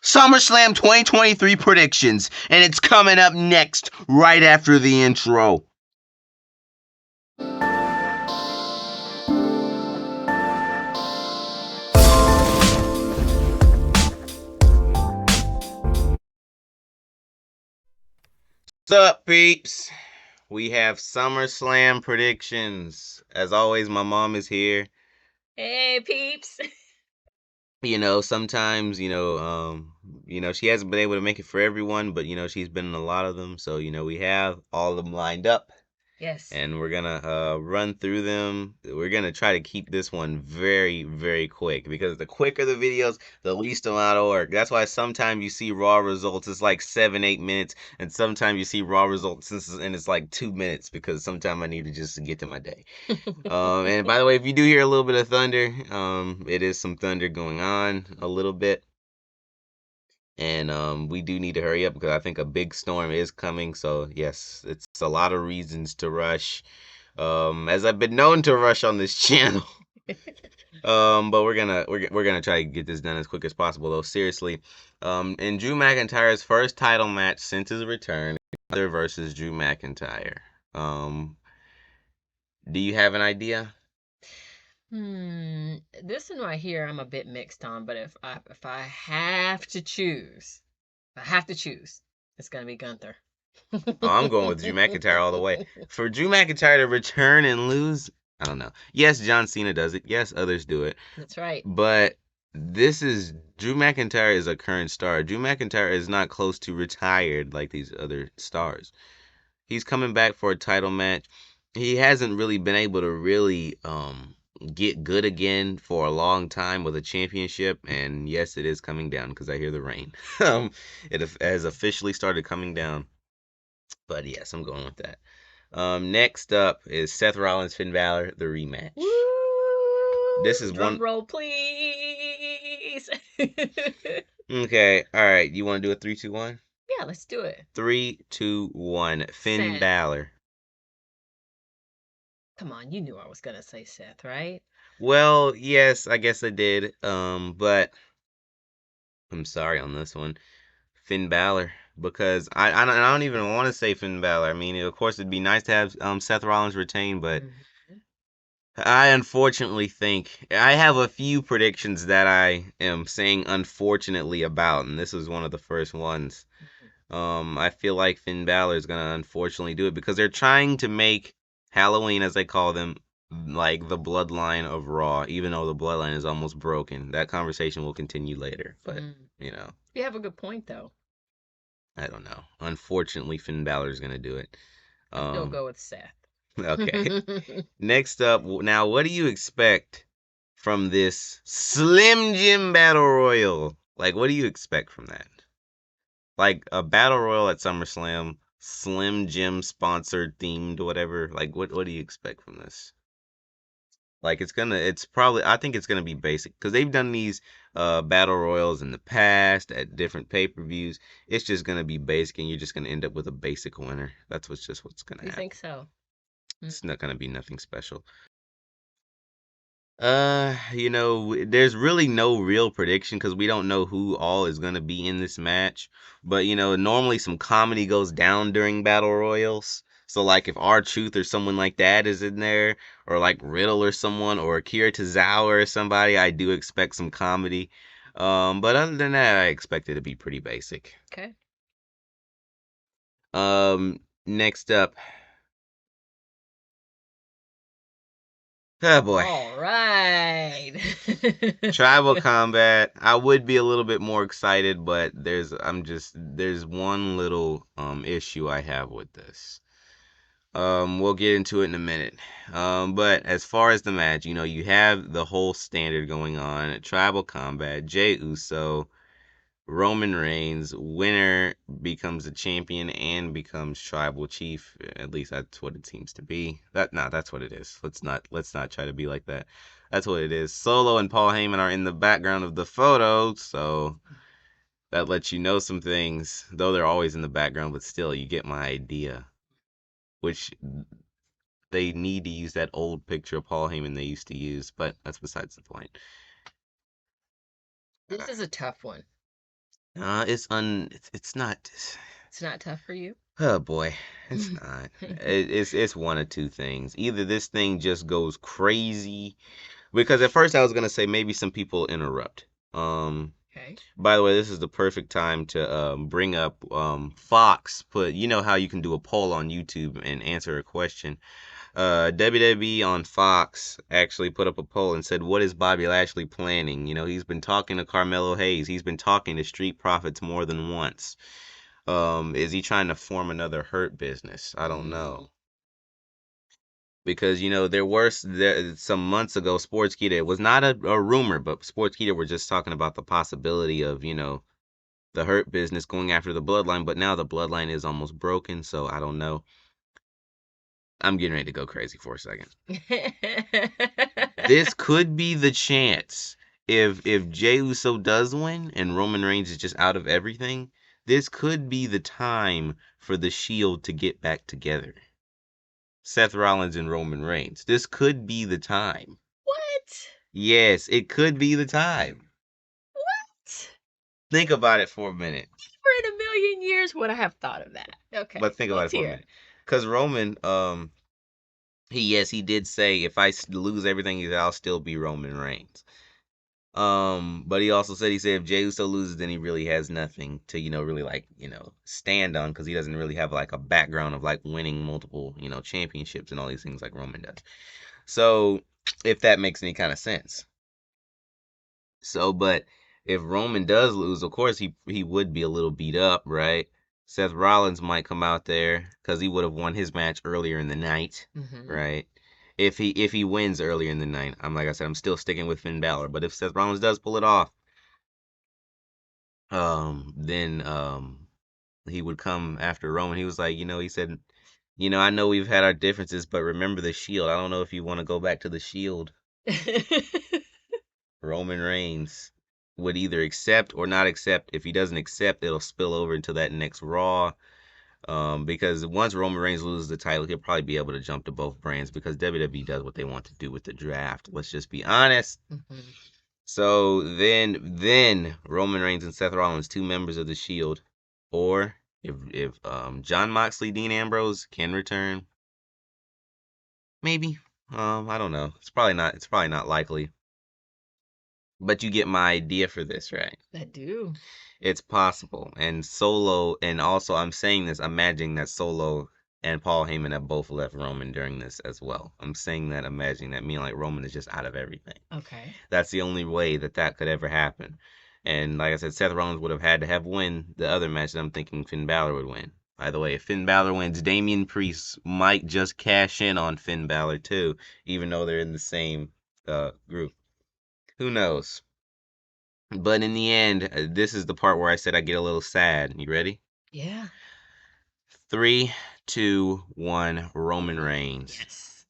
SummerSlam 2023 predictions, and it's coming up next, right after the intro. What's up, peeps? We have SummerSlam predictions. As always, my mom is here. Hey, peeps. Sometimes, she hasn't been able to make it for everyone, but, she's been in a lot of them. So, we have all of them lined up. Yes. And we're going to run through them. We're going to try to keep this one very, very quick because the quicker the videos, the least amount of work. That's why sometimes you see Raw results, it's like 7, 8 minutes. And sometimes you see Raw results and it's like 2 minutes because sometimes I need to just get to my day. And by the way, if you do hear a little bit of thunder, it is some thunder going on a little bit. And we do need to hurry up because I think a big storm is coming. So yes, it's a lot of reasons to rush. As I've been known to rush on this channel. But we're gonna try to get this done as quick as possible though. Seriously. In Drew McIntyre's first title match since his return, Gunther versus Drew McIntyre. Do you have an idea? This one right here, I'm a bit mixed on. But if I have to choose, it's gonna be Gunther. Oh, I'm going with Drew McIntyre all the way. For Drew McIntyre to return and lose, I don't know. Yes, John Cena does it. Yes, others do it. That's right. But Drew McIntyre is a current star. Drew McIntyre is not close to retired like these other stars. He's coming back for a title match. He hasn't really been able to really get good again for a long time with a championship. And yes, it is coming down because I hear the rain. It has officially started coming down. But yes, I'm going with that. Next up is Seth Rollins, Finn Balor, the rematch. Woo! This is Drum one. roll, please. Okay, all right. You want to do a 3, 2, 1? Yeah, let's do it. 3, 2, 1. Finn Seth. Balor. Come on, you knew I was gonna say Seth, right? Well, yes, I guess I did. But I'm sorry on this one. Finn Balor, because I don't even want to say Finn Balor. I mean, of course, it'd be nice to have Seth Rollins retain, but I unfortunately think I have a few predictions that I am saying unfortunately about, and this is one of the first ones. I feel like Finn Balor is gonna unfortunately do it because they're trying to make Halloween, as they call them, like the bloodline of Raw, even though the bloodline is almost broken. That conversation will continue later, but you know, You have a good point, though. I don't know. Unfortunately, Finn Balor is gonna do it. I still go with Seth. Okay. Next up, now, what do you expect from this Slim Jim Battle Royal? Like, what do you expect from that? Like a Battle Royal at SummerSlam, Slim Jim sponsored themed, whatever. Like, what do you expect from this? Like, I think it's gonna be basic because they've done these battle royals in the past at different pay-per-views. It's just gonna be basic, and you're just gonna end up with a basic winner. That's what's gonna You happen. think so? It's not gonna be nothing special. There's really no real prediction because we don't know who all is gonna be in this match. But normally some comedy goes down during battle royals. So like if R-Truth or someone like that is in there, or like Riddle or someone, or Akira Tozawa or somebody, I do expect some comedy. But other than that, I expect it to be pretty basic. Okay. Next up. Oh boy. All right. Tribal combat. I would be a little bit more excited, but there's one little issue I have with this. We'll get into it in a minute. But as far as the match, you have the whole standard going on. Tribal combat, Jey Uso, Roman Reigns, winner becomes a champion and becomes tribal chief. At least that's what it seems to be. That's what it is. Let's not try to be like that. That's what it is. Solo and Paul Heyman are in the background of the photo, so that lets you know some things. Though they're always in the background, but still, you get my idea. Which they need to use that old picture of Paul Heyman they used to use, but that's besides the point. This is a tough one. it's not. It's not tough for you. Oh boy, it's not. It's one of two things. Either this thing just goes crazy, because at first I was gonna say maybe some people interrupt. Okay. By the way, this is the perfect time to bring up Fox. Put, you know how you can do a poll on YouTube and answer a question. WWE on Fox actually put up a poll and said, "What is Bobby Lashley planning?" You know, he's been talking to Carmelo Hayes. He's been talking to Street Profits more than once. Is he trying to form another Hurt Business? I don't Mm. know. Because, you know, there some months ago, Sportskeeda, it was not a rumor, but Sportskeeda were just talking about the possibility of, you know, the Hurt Business going after the Bloodline, but now the Bloodline is almost broken, so I don't know. I'm getting ready to go crazy for a second. This could be the chance. If Jey Uso does win and Roman Reigns is just out of everything, this could be the time for the Shield to get back together. Seth Rollins and Roman Reigns. This could be the time. What? Yes, it could be the time. What? Think about it for a minute. Never in a million years would I have thought of that. Okay, But think about it let's for a hear it. minute. Because Roman, he did say if I lose everything, I'll still be Roman Reigns. But he said if Jey Uso loses, then he really has nothing to, you know, really like, you know, stand on, because he doesn't really have like a background of like winning multiple, you know, championships and all these things like Roman does. So if that makes any kind of sense. So, but if Roman does lose, of course he would be a little beat up, right? Seth Rollins might come out there because he would have won his match earlier in the night, Mm-hmm. right? If he wins earlier in the night, I'm like I said, I'm still sticking with Finn Balor. But if Seth Rollins does pull it off, then he would come after Roman. He was like, you know, he said, you know, I know we've had our differences, but remember the Shield. I don't know if you want to go back to the Shield. Roman Reigns would either accept or not accept. If he doesn't accept, it'll spill over into that next Raw. Because once Roman Reigns loses the title, he'll probably be able to jump to both brands because WWE does what they want to do with the draft. Let's just be honest. Mm-hmm. So then Roman Reigns and Seth Rollins, two members of the Shield, or if John Moxley, Dean Ambrose can return, maybe. I don't know. It's probably not. It's probably not likely. But you get my idea for this, right? I do. It's possible. And Solo, and also I'm saying this, imagining that Solo and Paul Heyman have both left Roman during this as well. I'm saying that, imagining that, meaning like Roman is just out of everything. Okay. That's the only way that that could ever happen. And like I said, Seth Rollins would have had to have win the other match that I'm thinking Finn Balor would win. By the way, if Finn Balor wins, Damian Priest might just cash in on Finn Balor too, even though they're in the same group. Who knows? But in the end, this is the part where I said I get a little sad. You ready? Yeah. Three, two, one. Roman Roman. Reigns. Yes.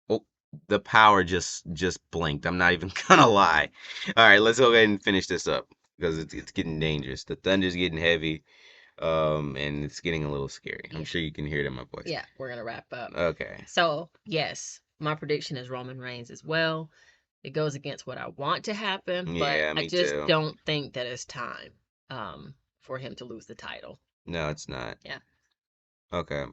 Oh, the power just blinked. I'm not even gonna lie. All right, let's go ahead and finish this up because it's getting dangerous. The thunder's getting heavy, and it's getting a little scary. I'm Yeah. sure you can hear it in my voice. Yeah. We're gonna wrap up. Okay. So yes, my prediction is Roman Reigns as well. It goes against what I want to happen, but Yeah, I me just too. don't think that it's time for him to lose the title. No, it's not. Yeah. Okay.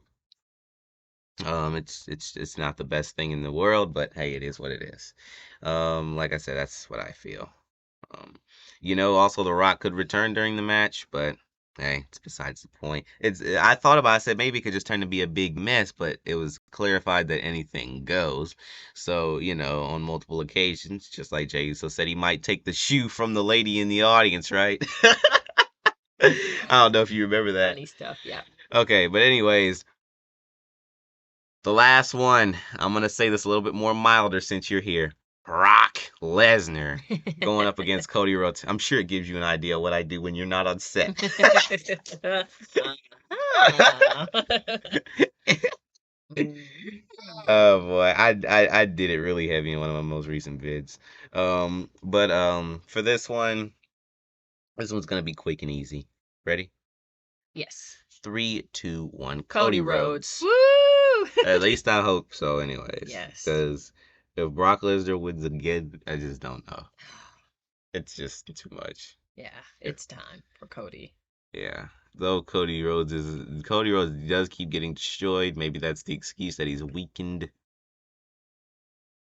It's not the best thing in the world, but hey, it is what it is. Like I said, that's what I feel. Um, you know, also The Rock could return during the match, but hey, it's besides the point. I thought about it, I said maybe it could just turn to be a big mess, but it was clarified that anything goes. So, you know, on multiple occasions, just like Jey Uso said, he might take the shoe from the lady in the audience, right? I don't know if you remember that. Funny stuff. Yeah. Okay, but anyways, the last one. I'm gonna say this a little bit more milder since you're here. Brock Lesnar going up against Cody Rhodes. I'm sure it gives you an idea what I do when you're not on set. Uh-huh. Oh boy, I did it really heavy in one of my most recent vids. But for this one's gonna be quick and easy. Ready? Yes. Three, two, one. Cody Cody Rhodes. Rhodes. Woo! At least I hope so, anyways. Yes. Because if Brock Lesnar wins again, I just don't know. It's just too much. Yeah, it's time for Cody. Yeah. Though Cody Rhodes does keep getting destroyed. Maybe that's the excuse that he's weakened.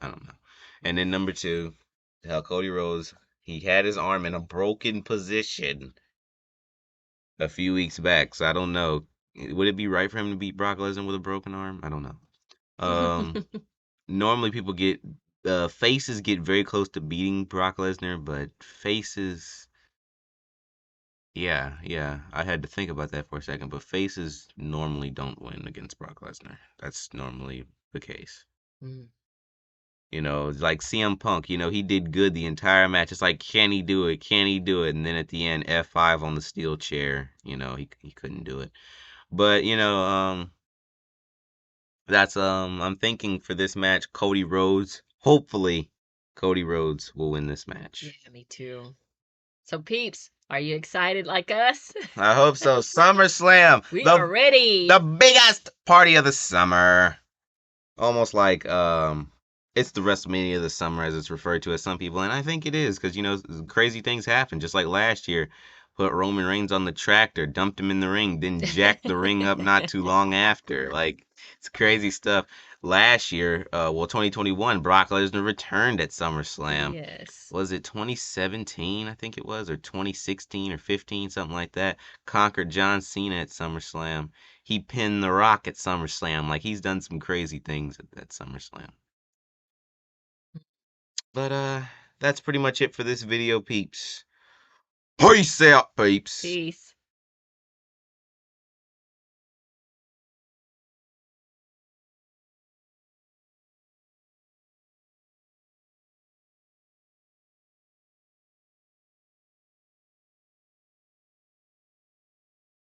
I don't know. And then number two, how Cody Rhodes he had his arm in a broken position a few weeks back. So I don't know. Would it be right for him to beat Brock Lesnar with a broken arm? I don't know. Normally people get faces get very close to beating Brock Lesnar, but faces, yeah, I had to think about that for a second. But faces normally don't win against Brock Lesnar. That's normally the case. Mm. It's like CM Punk, he did good the entire match. It's like, can he do it? Can he do it? And then at the end, F5 on the steel chair, he couldn't do it. But, that's I'm thinking for this match, Cody Rhodes. Hopefully, Cody Rhodes will win this Yeah, match. me too. So, peeps, are you excited like us? I hope so. SummerSlam, We are the ready. biggest party of the summer. Almost like it's the WrestleMania of the summer as it's referred to as some people, and I think it is because crazy things happen. Just like last year, put Roman Reigns on the tractor, dumped him in the ring, then jacked the ring up not too long after. Like it's crazy stuff. Last year, 2021, Brock Lesnar returned at SummerSlam. Yes. Was it 2017? I think it was, or 2016 or 15, something like that. Conquered John Cena at SummerSlam. He pinned The Rock at SummerSlam. Like he's done some crazy things at SummerSlam. But that's pretty much it for this video, peeps. Peace out, peeps. Peace.